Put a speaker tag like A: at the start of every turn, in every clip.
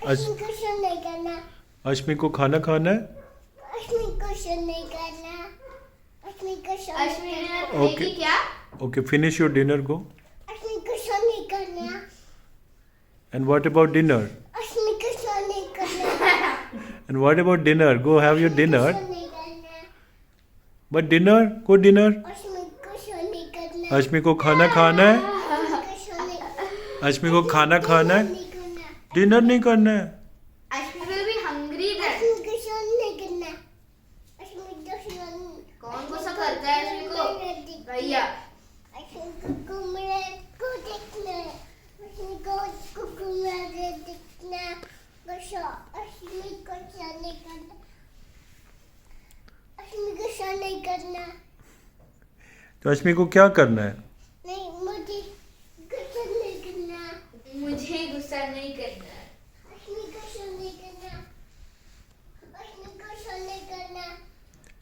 A: अश्मी को शो नहीं करना।
B: अश्मी को खाना खाना है।
A: अश्मी को शो नहीं करना। अश्मी को शो
C: अश्मी
A: नहीं करना।
C: डिनर करेगी क्या?
B: ओके, फिनिश योर डिनर गो।
A: अश्मी को शो नहीं करना।
B: And what about dinner?
A: Ashmi को शो नहीं करना।
B: And what about dinner? Go have your dinner.
A: Show नहीं करना।
B: बट डिनर को डिनर।
A: अश्मी को शो नहीं करना।
B: अश्मी को खाना खाना है।
A: अश्मी को शो नहीं
B: अश्मी को खाना खाना है।
A: नहीं करना।
B: डिनर नहीं करना है।
C: Ashmi will be hungry then.
A: Ashmi को शो नहीं करना। अश्मी को शो
C: कौन गुस्सा करता है अश्मी को? भैया।
A: अश्मी को कुमरे को देखना। अश्मी को कुमरे देखना। गुस्सा अश्मी को शो नहीं करना। अश्मी को शो नहीं करना।
B: तो अश्मी को क्या करना है?
A: नहीं, मुझे गुस्सा नहीं करना।
C: मुझे गुस्सा नहीं करना।
A: अश्मी को शो नहीं करना। अश्मी को शो नहीं करना।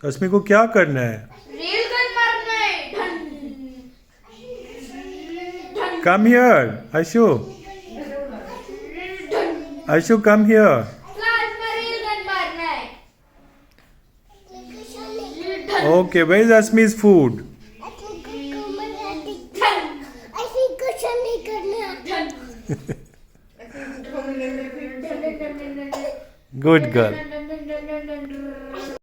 B: तो अश्मी को क्या करना है?
C: रेल गन मारना है। ढन।
B: Come here Ashu. Ashu come here.
C: Class में रेल गन मारना है।
A: अश्मी को शो नहीं करना।
B: Okay, where is Ashmi's food?
A: Ashmi को कुमरे देखना। अश्मी को शो नहीं करना।
B: Good girl.